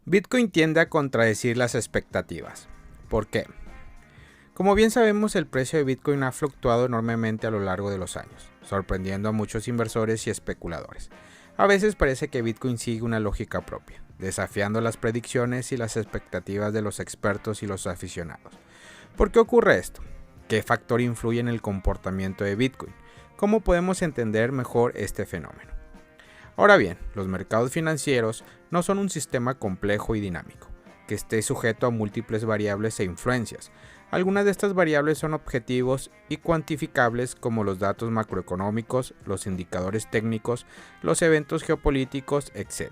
Bitcoin tiende a contradecir las expectativas. ¿Por qué? Como bien sabemos, el precio de Bitcoin ha fluctuado enormemente a lo largo de los años, sorprendiendo a muchos inversores y especuladores. A veces parece que Bitcoin sigue una lógica propia, desafiando las predicciones y las expectativas de los expertos y los aficionados. ¿Por qué ocurre esto? ¿Qué factor influye en el comportamiento de Bitcoin? ¿Cómo podemos entender mejor este fenómeno? Ahora bien, los mercados financieros no son un sistema complejo y dinámico, que esté sujeto a múltiples variables e influencias. Algunas de estas variables son objetivos y cuantificables como los datos macroeconómicos, los indicadores técnicos, los eventos geopolíticos, etc.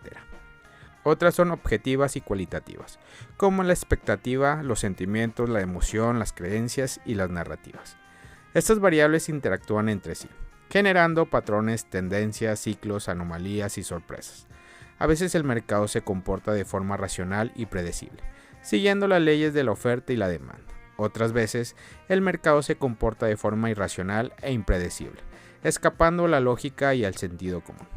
Otras son objetivas y cualitativas, como la expectativa, los sentimientos, la emoción, las creencias y las narrativas. Estas variables interactúan entre sí, generando patrones, tendencias, ciclos, anomalías y sorpresas. A veces el mercado se comporta de forma racional y predecible, siguiendo las leyes de la oferta y la demanda. Otras veces el mercado se comporta de forma irracional e impredecible, escapando a la lógica y al sentido común.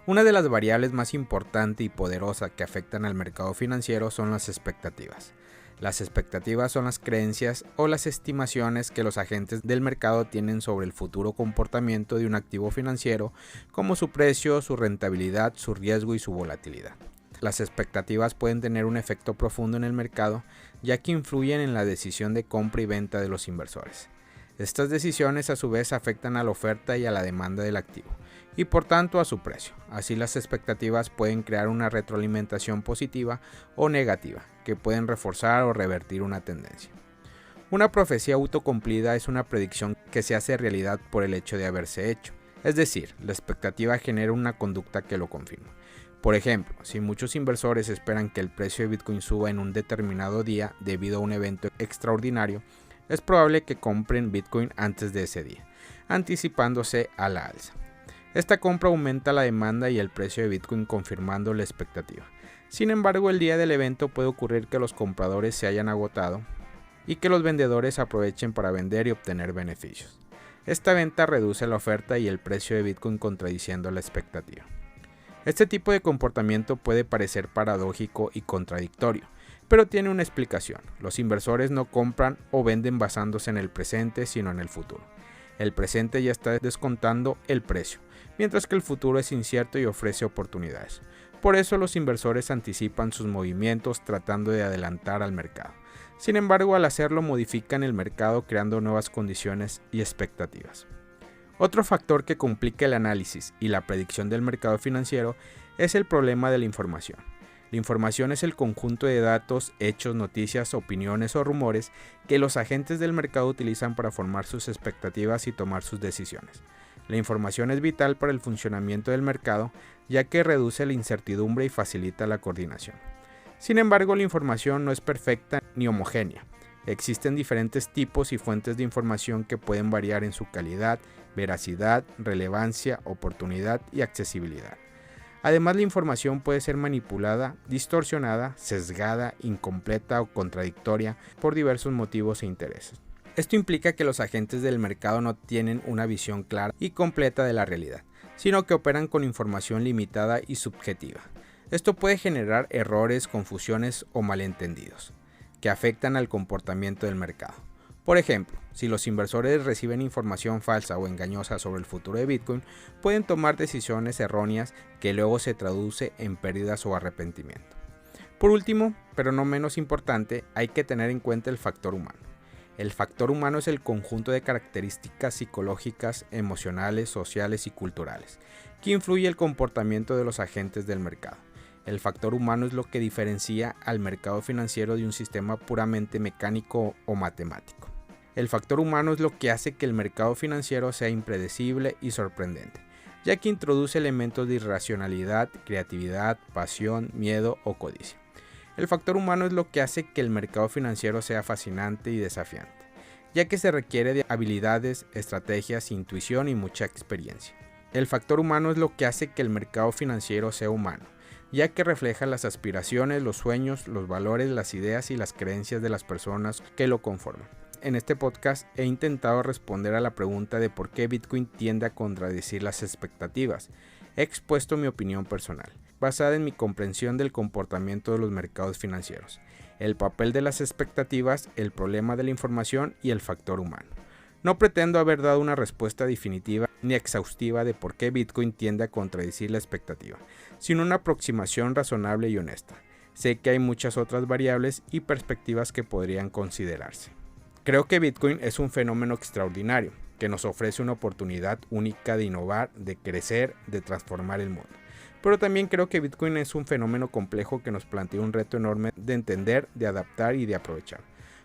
Una de las variables más importantes y poderosas que afectan al mercado financiero son las expectativas. Las expectativas son las creencias o las estimaciones que los agentes del mercado tienen sobre el futuro comportamiento de un activo financiero, como su precio, su rentabilidad, su riesgo y su volatilidad. Las expectativas pueden tener un efecto profundo en el mercado, ya que influyen en la decisión de compra y venta de los inversores. Estas decisiones a su vez afectan a la oferta y a la demanda del activo, y por tanto a su precio. Así las expectativas pueden crear una retroalimentación positiva o negativa, que pueden reforzar o revertir una tendencia. Una profecía autocumplida es una predicción que se hace realidad por el hecho de haberse hecho, es decir, la expectativa genera una conducta que lo confirma. Por ejemplo, si muchos inversores esperan que el precio de Bitcoin suba en un determinado día debido a un evento extraordinario, es probable que compren Bitcoin antes de ese día, anticipándose a la alza. Esta compra aumenta la demanda y el precio de Bitcoin confirmando la expectativa. Sin embargo, el día del evento puede ocurrir que los compradores se hayan agotado y que los vendedores aprovechen para vender y obtener beneficios. Esta venta reduce la oferta y el precio de Bitcoin contradiciendo la expectativa. Este tipo de comportamiento puede parecer paradójico y contradictorio, pero tiene una explicación. Los inversores no compran o venden basándose en el presente, sino en el futuro. El presente ya está descontando el precio, mientras que el futuro es incierto y ofrece oportunidades. Por eso los inversores anticipan sus movimientos tratando de adelantar al mercado. Sin embargo, al hacerlo modifican el mercado creando nuevas condiciones y expectativas. Otro factor que complica el análisis y la predicción del mercado financiero es el problema de la información. La información es el conjunto de datos, hechos, noticias, opiniones o rumores que los agentes del mercado utilizan para formar sus expectativas y tomar sus decisiones. La información es vital para el funcionamiento del mercado, ya que reduce la incertidumbre y facilita la coordinación. Sin embargo, la información no es perfecta ni homogénea. Existen diferentes tipos y fuentes de información que pueden variar en su calidad, veracidad, relevancia, oportunidad y accesibilidad. Además, la información puede ser manipulada, distorsionada, sesgada, incompleta o contradictoria por diversos motivos e intereses. Esto implica que los agentes del mercado no tienen una visión clara y completa de la realidad, sino que operan con información limitada y subjetiva. Esto puede generar errores, confusiones o malentendidos, que afectan al comportamiento del mercado. Por ejemplo, si los inversores reciben información falsa o engañosa sobre el futuro de Bitcoin, pueden tomar decisiones erróneas que luego se traduce en pérdidas o arrepentimiento. Por último, pero no menos importante, hay que tener en cuenta el factor humano. El factor humano es el conjunto de características psicológicas, emocionales, sociales y culturales, que influye el comportamiento de los agentes del mercado. El factor humano es lo que diferencia al mercado financiero de un sistema puramente mecánico o matemático. El factor humano es lo que hace que el mercado financiero sea impredecible y sorprendente, ya que introduce elementos de irracionalidad, creatividad, pasión, miedo o codicia. El factor humano es lo que hace que el mercado financiero sea fascinante y desafiante, ya que se requiere de habilidades, estrategias, intuición y mucha experiencia. El factor humano es lo que hace que el mercado financiero sea humano, ya que refleja las aspiraciones, los sueños, los valores, las ideas y las creencias de las personas que lo conforman. En este podcast he intentado responder a la pregunta de por qué Bitcoin tiende a contradecir las expectativas. He expuesto mi opinión personal. basada en mi comprensión del comportamiento de los mercados financieros, el papel de las expectativas, el problema de la información y el factor humano. No pretendo haber dado una respuesta definitiva ni exhaustiva de por qué Bitcoin tiende a contradecir la expectativa, sino una aproximación razonable y honesta. Sé que hay muchas otras variables y perspectivas que podrían considerarse. Creo que Bitcoin es un fenómeno extraordinario, que nos ofrece una oportunidad única de innovar, de crecer, de transformar el mundo. Pero también creo que Bitcoin es un fenómeno complejo que nos plantea un reto enorme de entender, de adaptar y de aprovechar.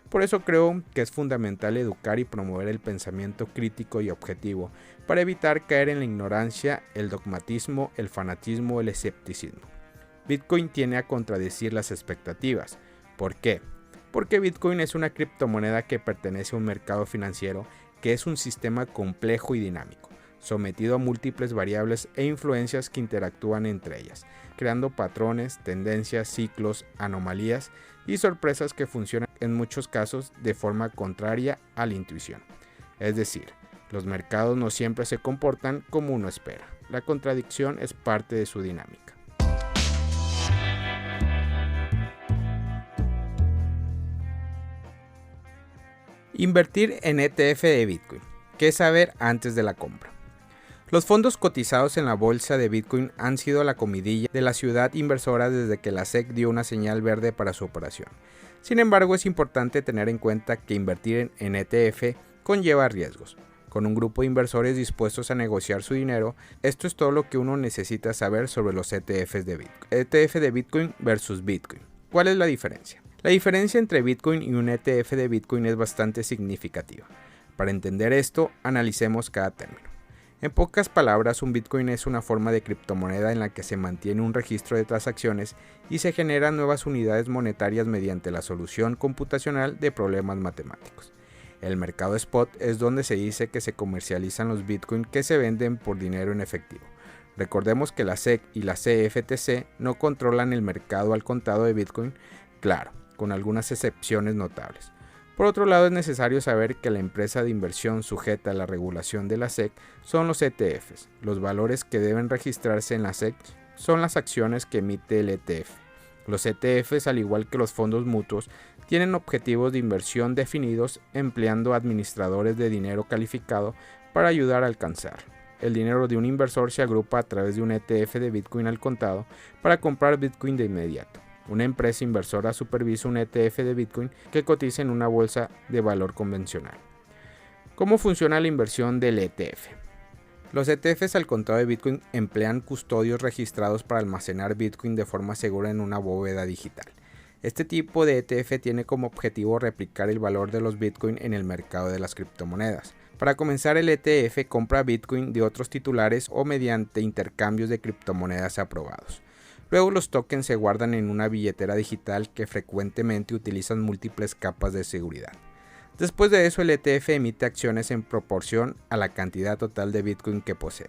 Por eso creo que es fundamental educar y promover el pensamiento crítico y objetivo para evitar caer en la ignorancia, el dogmatismo, el fanatismo o el escepticismo. Bitcoin tiene a contradecir las expectativas. ¿Por qué? Porque Bitcoin es una criptomoneda que pertenece a un mercado financiero que es un sistema complejo y dinámico, sometido a múltiples variables e influencias que interactúan entre ellas, creando patrones, tendencias, ciclos, anomalías y sorpresas que funcionan en muchos casos de forma contraria a la intuición. Es decir, los mercados no siempre se comportan como uno espera. La contradicción es parte de su dinámica. Invertir en ETF de Bitcoin. ¿Qué saber antes de la compra? Los fondos cotizados en la bolsa de Bitcoin han sido la comidilla de la ciudad inversora desde que la SEC dio una señal verde para su operación. Sin embargo, es importante tener en cuenta que invertir en ETF conlleva riesgos. Con un grupo de inversores dispuestos a negociar su dinero, esto es todo lo que uno necesita saber sobre los ETFs de Bitcoin. ETF de Bitcoin versus Bitcoin. ¿Cuál es la diferencia? La diferencia entre Bitcoin y un ETF de Bitcoin es bastante significativa. Para entender esto, analicemos cada término. En pocas palabras, un Bitcoin es una forma de criptomoneda en la que se mantiene un registro de transacciones y se generan nuevas unidades monetarias mediante la solución computacional de problemas matemáticos. El mercado spot es donde se dice que se comercializan los Bitcoin que se venden por dinero en efectivo. Recordemos que la SEC y la CFTC no controlan el mercado al contado de Bitcoin, claro, con algunas excepciones notables. Por otro lado, es necesario saber que la empresa de inversión sujeta a la regulación de la SEC son los ETFs. Los valores que deben registrarse en la SEC son las acciones que emite el ETF. Los ETFs, al igual que los fondos mutuos, tienen objetivos de inversión definidos empleando administradores de dinero calificado para ayudar a alcanzar. El dinero de un inversor se agrupa a través de un ETF de Bitcoin al contado para comprar Bitcoin de inmediato. Una empresa inversora supervisa un ETF de Bitcoin que cotiza en una bolsa de valor convencional. ¿Cómo funciona la inversión del ETF? Los ETFs al contado de Bitcoin emplean custodios registrados para almacenar Bitcoin de forma segura en una bóveda digital. Este tipo de ETF tiene como objetivo replicar el valor de los Bitcoin en el mercado de las criptomonedas. Para comenzar, el ETF compra Bitcoin de otros titulares o mediante intercambios de criptomonedas aprobados. Luego los tokens se guardan en una billetera digital que frecuentemente utilizan múltiples capas de seguridad. Después de eso, el ETF emite acciones en proporción a la cantidad total de Bitcoin que posee.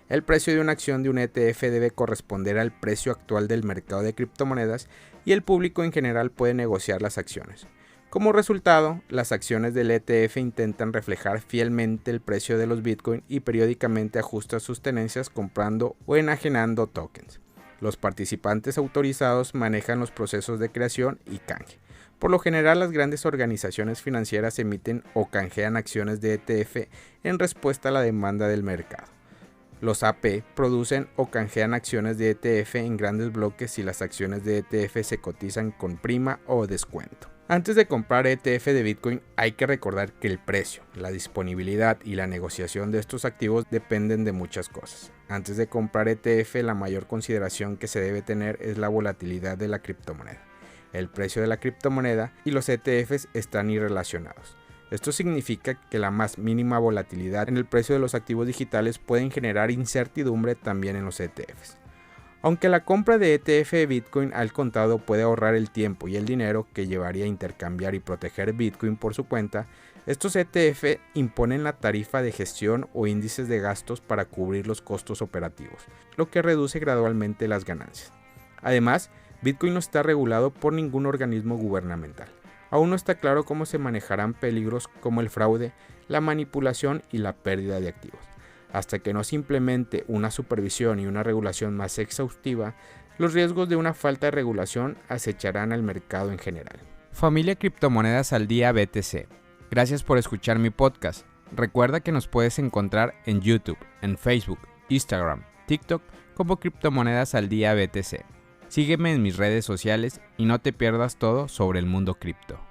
El precio de una acción de un ETF debe corresponder al precio actual del mercado de criptomonedas y el público en general puede negociar las acciones. Como resultado, las acciones del ETF intentan reflejar fielmente el precio de los Bitcoin y periódicamente ajustan sus tenencias comprando o enajenando tokens. Los participantes autorizados manejan los procesos de creación y canje. Por lo general, las grandes organizaciones financieras emiten o canjean acciones de ETF en respuesta a la demanda del mercado. Los AP producen o canjean acciones de ETF en grandes bloques si las acciones de ETF se cotizan con prima o descuento. Antes de comprar ETF de Bitcoin, hay que recordar que el precio, la disponibilidad y la negociación de estos activos dependen de muchas cosas. Antes de comprar ETF, la mayor consideración que se debe tener es la volatilidad de la criptomoneda. El precio de la criptomoneda y los ETFs están irrelacionados. Esto significa que la más mínima volatilidad en el precio de los activos digitales pueden generar incertidumbre también en los ETFs. Aunque la compra de ETF de Bitcoin al contado puede ahorrar el tiempo y el dinero que llevaría a intercambiar y proteger Bitcoin por su cuenta, estos ETF imponen la tarifa de gestión o índices de gastos para cubrir los costos operativos, lo que reduce gradualmente las ganancias. Además, Bitcoin no está regulado por ningún organismo gubernamental. Aún no está claro cómo se manejarán peligros como el fraude, la manipulación y la pérdida de activos. Hasta que no se implemente una supervisión y una regulación más exhaustiva, los riesgos de una falta de regulación acecharán al mercado en general. Familia Criptomonedas al Día BTC. Gracias por escuchar mi podcast. Recuerda que nos puedes encontrar en YouTube, en Facebook, Instagram, TikTok como Criptomonedas al Día BTC. Sígueme en mis redes sociales y no te pierdas todo sobre el mundo cripto.